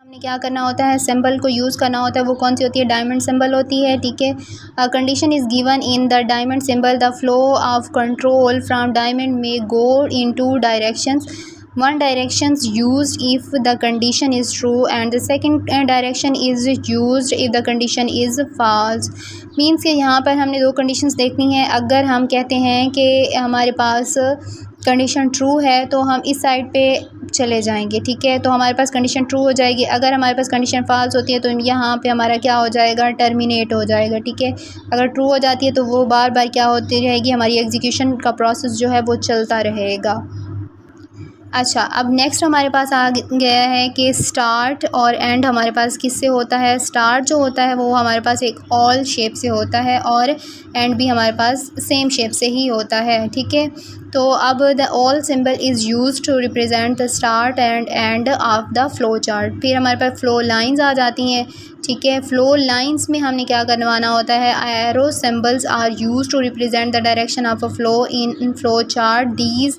हमने क्या करना होता है, सिंबल को यूज़ करना होता है। वो कौन सी होती है, डायमंड सिंबल होती है। ठीक है, condition is given in the diamond symbol, the flow of control from diamond में go in two directions, one direction used if the condition is true and the second direction is used if the condition is false। Means कि यहाँ पर हमने दो conditions देखनी है। अगर हम कहते हैं कि हमारे पास कंडीशन ट्रू है तो हम इस साइड पे चले जाएंगे। ठीक है, तो हमारे पास कंडीशन ट्रू हो जाएगी। अगर हमारे पास कंडीशन फाल्स होती है तो यहाँ पे हमारा क्या हो जाएगा, टर्मिनेट हो जाएगा। ठीक है, अगर ट्रू हो जाती है तो वो बार बार क्या होती रहेगी, हमारी एग्जीक्यूशन का प्रोसेस जो है वो चलता रहेगा। अच्छा, अब नेक्स्ट हमारे पास आ गया है कि स्टार्ट और एंड हमारे पास किससे होता है। स्टार्ट जो होता है वो हमारे पास एक ऑल शेप से होता है और एंड भी हमारे पास सेम शेप से ही होता है। ठीक है, तो अब the all symbol is used to represent the start and end of the flow chart. फिर हमारे पास फ्लो लाइंस आ जाती हैं। ठीक है, फ्लो लाइंस में हमने क्या करवाना होता है, arrow symbols are used to represent the direction of a flow in flow chart. These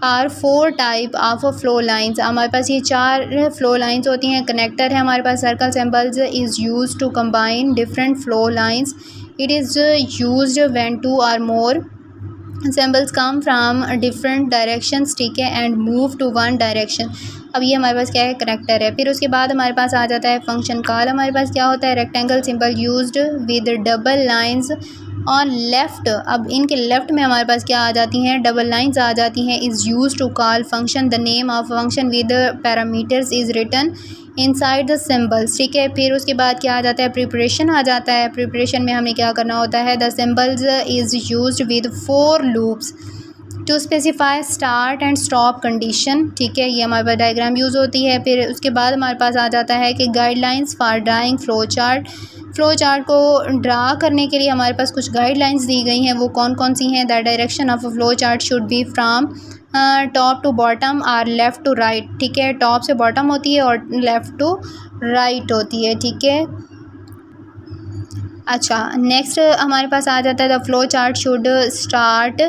are 4 type of flow lines. हमारे पास ये 4 फ्लो लाइंस होती हैं। कनेक्टर है हमारे पास, circle symbols is used to combine different flow lines. It is used when 2 or more symbols come from different directions. ठीक है, and move to one direction. अब ये हमारे पास क्या है, कनेक्टर है। फिर उसके बाद हमारे पास आ जाता है फंक्शन कॉल। हमारे पास क्या होता है, rectangle symbol used with double lines on left. अब इनके लेफ़्ट में हमारे पास क्या आ जाती हैं, डबल लाइंस आ जाती हैं। Is use to call function. The name of function with parameters is written inside the symbols. ठीक है, फिर उसके बाद क्या आ जाता है, प्रिपरेशन आ जाता है। प्रिपरेशन में हमें क्या करना होता है, the symbols is used with 4 loops to specify start and stop condition. ठीक है, ये हमारे पास डायग्राम यूज़ होती है। फिर उसके बाद हमारे पास आ जाता है कि guidelines for drawing flow chart. Flow chart को ड्रा करने के लिए हमारे पास कुछ गाइडलाइंस दी गई हैं। वो कौन कौन सी हैं, the direction of a flow chart should be from top to bottom और लेफ़्ट टू राइट। ठीक है, टॉप से बॉटम होती है और लेफ़्ट टू राइट होती है। ठीक है, अच्छा, नेक्स्ट हमारे पास आ जाता है the flow chart should start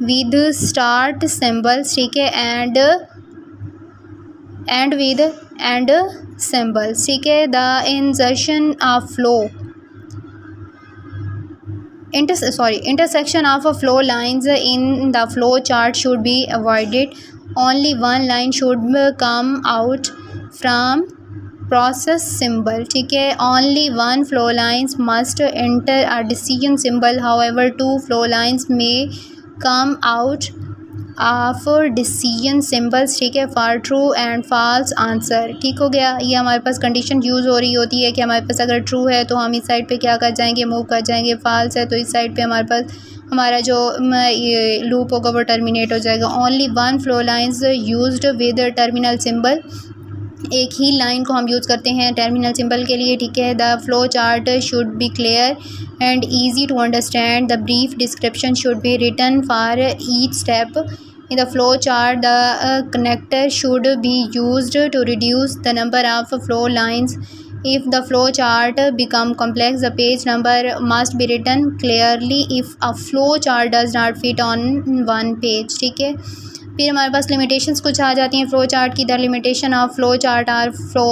with start symbols. ठीक है, एंड विद एंड सिंबल्स। ठीक है, the insertion of flow intersection of flow lines in the flow chart should be avoided. Only one line should come out from process symbol। ठीक है, only one flow lines must enter a decision symbol, however 2 flow lines may come out of decision symbols. ठीक है, for true and false answer. ठीक हो गया, ये हमारे पास condition use हो रही होती है कि हमारे पास अगर ट्रू है तो हम इस साइड पे क्या कर जाएंगे, मूव कर जाएंगे। फॉल्स है तो इस साइड पे हमारे पास हमारा जो ये लूप होगा वो टर्मिनेट हो जाएगा। Only one flow lines used with terminal symbol. एक ही लाइन को हम यूज़ करते हैं टर्मिनल सिंबल के लिए। ठीक है, the flow chart should be clear and easy to understand. The brief description should be written for each step in the flow chart. The connector should be used to reduce the number of flow lines. If the flow chart become complex, the page number must be written clearly if a flow chart does not fit on one page। ठीक है, फिर हमारे पास limitations कुछ आ जाती हैं flow chart की। The limitation of flow chart are flow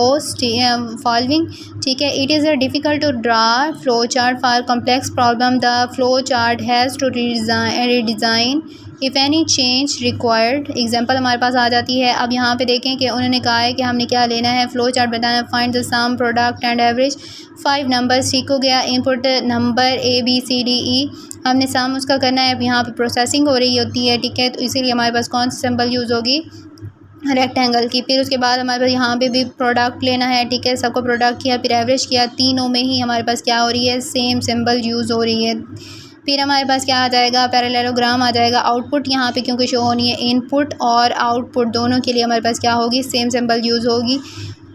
following. ठीक है, it is difficult to draw flow chart for complex problem. The flow chart has to redesign if any change required. Example हमारे पास आ जाती है। अब यहाँ पे देखें कि उन्होंने कहा है कि हमने क्या लेना है, फ्लो चार्ट बताना, find the sum product and average 5 numbers. ठीक हो गया, इनपुट नंबर ABCDE, हमने सम उसका करना है। अब यहाँ पे प्रोसेसिंग हो रही होती है। ठीक है, तो इसीलिए हमारे पास कौन सी सिंबल यूज़ होगी, रेक्टेंगल की। फिर उसके बाद हमारे पास यहाँ पे भी प्रोडक्ट लेना है। ठीक है, सबको प्रोडक्ट किया, फिर एवरेज किया। तीनों में ही हमारे पास क्या हो रही है, सेम सिंबल यूज़ हो रही है। फिर हमारे पास क्या आ जाएगा, पैरेललोग्राम आ जाएगा। आउटपुट यहाँ पे क्योंकि शो होनी है, इनपुट और आउटपुट दोनों के लिए हमारे पास क्या होगी, सेम सिंबल यूज़ होगी।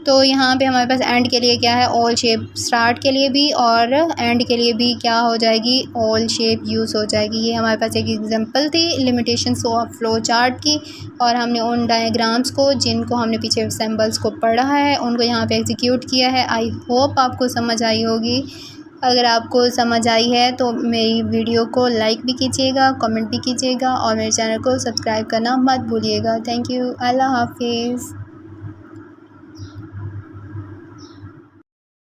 तो यहाँ पे हमारे पास एंड के लिए क्या है, ऑल शेप। स्टार्ट के लिए भी और एंड के लिए भी क्या हो जाएगी, ऑल शेप यूज़ हो जाएगी। ये हमारे पास एक एग्जांपल थी लिमिटेशंस ऑफ फ्लो चार्ट की, और हमने उन डायग्राम्स को जिनको हमने पीछे सिंबल्स को पढ़ा है उनको यहाँ पे एग्जीक्यूट किया है। आई होप आपको समझ आई होगी। अगर आपको समझ आई है तो मेरी वीडियो को लाइक भी कीजिएगा, कमेंट भी कीजिएगा और मेरे चैनल को सब्सक्राइब करना मत भूलिएगा। थैंक यू, अल्लाह हाफिज़।